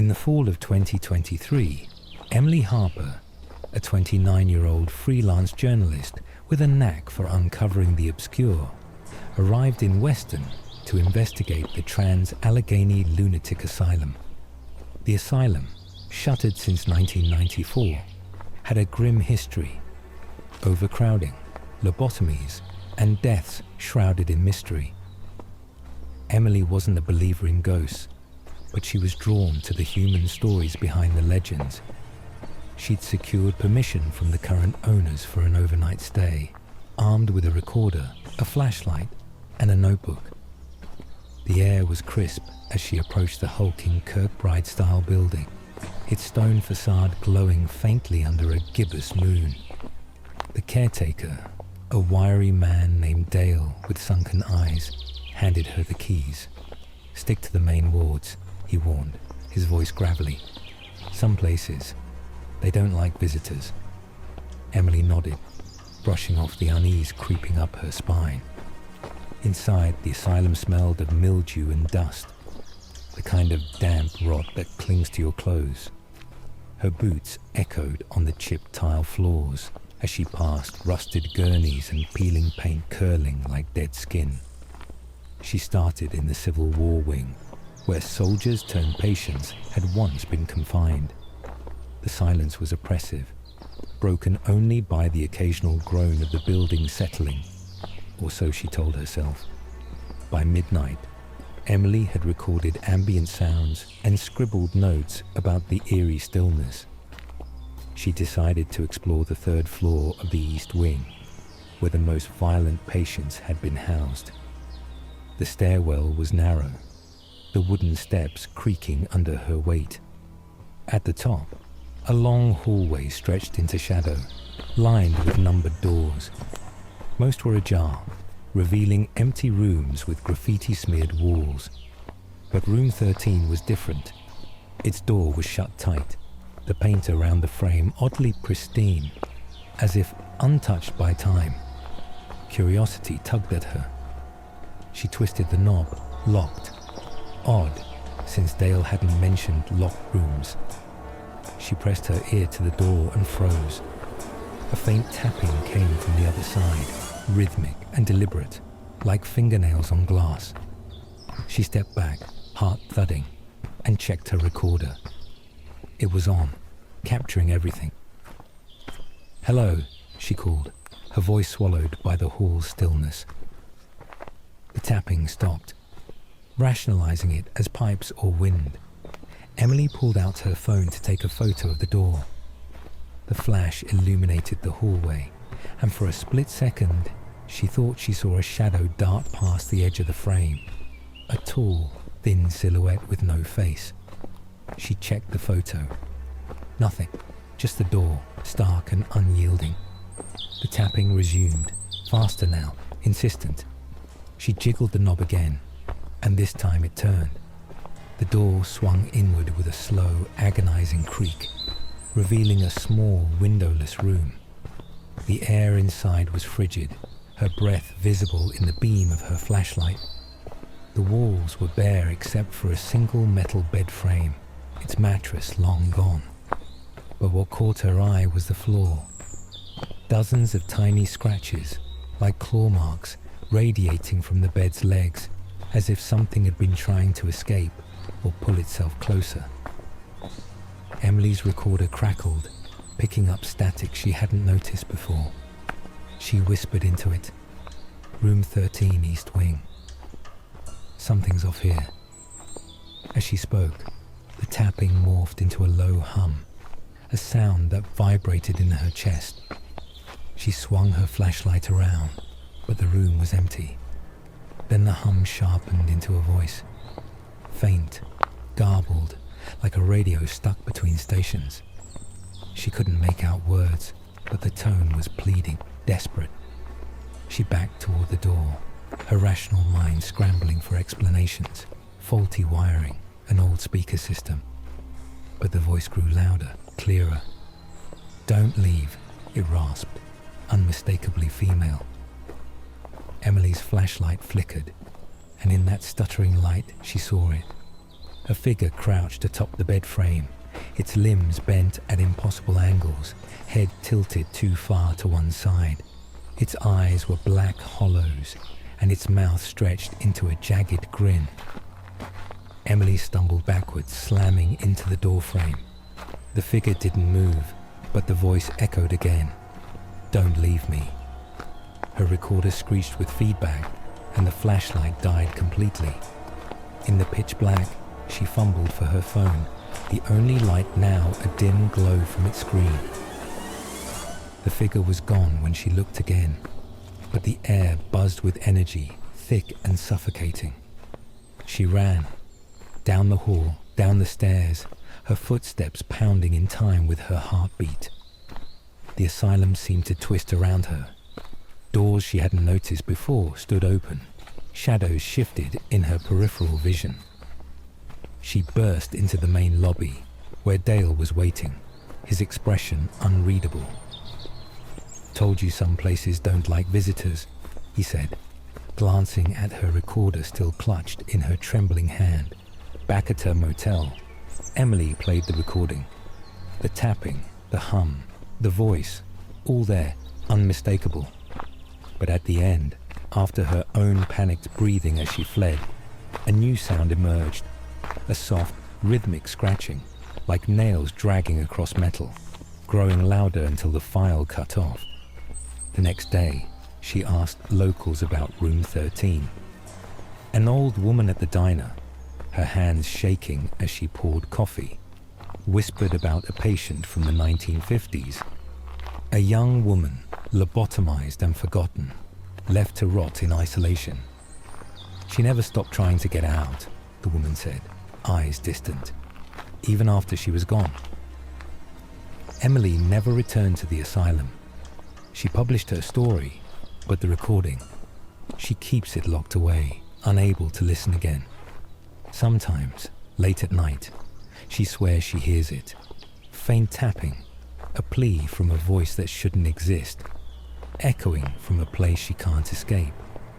the fall of 2023, Emily Harper, a 29-year-old freelance journalist with a knack for uncovering the obscure, arrived in Weston to investigate the Trans-Allegheny Lunatic Asylum. The asylum, shuttered since 1994, had a grim history: overcrowding, lobotomies, and deaths shrouded in mystery. Emily wasn't a believer in ghosts, but she was drawn to the human stories behind the legends. She'd secured permission from the current owners for an overnight stay, armed with a recorder, a flashlight, and a notebook. The air was crisp as she approached the hulking Kirkbride-style building, its stone facade glowing faintly under a gibbous moon. The caretaker, a wiry man named Dale with sunken eyes, handed her the keys. "Stick to the main wards," he warned, his voice gravelly. "Some places, they don't like visitors." Emily nodded, brushing off the unease creeping up her spine. Inside, the asylum smelled of mildew and dust, the kind of damp rot that clings to your clothes. Her boots echoed on the chipped tile floors as she passed rusted gurneys and peeling paint curling like dead skin. She started in the Civil War wing, where soldiers turned patients had once been confined. The silence was oppressive, broken only by the occasional groan of the building settling, or so she told herself. By midnight, Emily had recorded ambient sounds and scribbled notes about the eerie stillness. She decided to explore the third floor of the East Wing, where the most violent patients had been housed. The stairwell was narrow, the wooden steps creaking under her weight. At the top, a long hallway stretched into shadow, lined with numbered doors. Most were ajar, revealing empty rooms with graffiti-smeared walls. But room 13 was different. Its door was shut tight, the paint around the frame oddly pristine, as if untouched by time. Curiosity tugged at her. She twisted the knob, locked. Odd, since Dale hadn't mentioned locked rooms. She pressed her ear to the door and froze. A faint tapping came from the other side, rhythmic and deliberate, like fingernails on glass. She stepped back, heart thudding, and checked her recorder. It was on, capturing everything. "Hello," she called, her voice swallowed by the hall's stillness. The tapping stopped, rationalizing it as pipes or wind. Emily pulled out her phone to take a photo of the door. The flash illuminated the hallway, and for a split second, she thought she saw a shadow dart past the edge of the frame, a tall, thin silhouette with no face. She checked the photo. Nothing, just the door, stark and unyielding. The tapping resumed, faster now, insistent. She jiggled the knob again, and this time it turned. The door swung inward with a slow, agonizing creak, revealing a small, windowless room. The air inside was frigid, her breath visible in the beam of her flashlight. The walls were bare except for a single metal bed frame, its mattress long gone. But what caught her eye was the floor. Dozens of tiny scratches, like claw marks, radiating from the bed's legs, as if something had been trying to escape or pull itself closer. Emily's recorder crackled, picking up static she hadn't noticed before. She whispered into it, "Room 13, East Wing. Something's off here." As she spoke, the tapping morphed into a low hum, a sound that vibrated in her chest. She swung her flashlight around, but the room was empty. Then the hum sharpened into a voice, faint, garbled, like a radio stuck between stations. She couldn't make out words, but the tone was pleading, desperate. She backed toward the door, her rational mind scrambling for explanations, faulty wiring, an old speaker system. But the voice grew louder, clearer. "Don't leave," it rasped, unmistakably female. Emily's flashlight flickered, and in that stuttering light she saw it. A figure crouched atop the bed frame, its limbs bent at impossible angles, head tilted too far to one side. Its eyes were black hollows, and its mouth stretched into a jagged grin. Emily stumbled backwards, slamming into the doorframe. The figure didn't move, but the voice echoed again. "Don't leave me." Her recorder screeched with feedback, and the flashlight died completely. In the pitch black, she fumbled for her phone, the only light now a dim glow from its screen. The figure was gone when she looked again, but the air buzzed with energy, thick and suffocating. She ran, down the hall, down the stairs, her footsteps pounding in time with her heartbeat. The asylum seemed to twist around her. Doors she hadn't noticed before stood open. Shadows shifted in her peripheral vision. She burst into the main lobby, where Dale was waiting, his expression unreadable. "Told you some places don't like visitors," he said, glancing at her recorder still clutched in her trembling hand. Back at her motel, Emily played the recording. The tapping, the hum, the voice, all there, unmistakable. But at the end, after her own panicked breathing as she fled, a new sound emerged, a soft, rhythmic scratching, like nails dragging across metal, growing louder until the file cut off. The next day, she asked locals about room 13. An old woman at the diner, her hands shaking as she poured coffee, whispered about a patient from the 1950s. A young woman, lobotomized and forgotten, left to rot in isolation. She never stopped trying to get out, the woman said, eyes distant, even after she was gone. Emily never returned to the asylum. She published her story, but the recording, she keeps it locked away, unable to listen again. Sometimes, late at night, she swears she hears it. Faint tapping, a plea from a voice that shouldn't exist, echoing from a place she can't escape.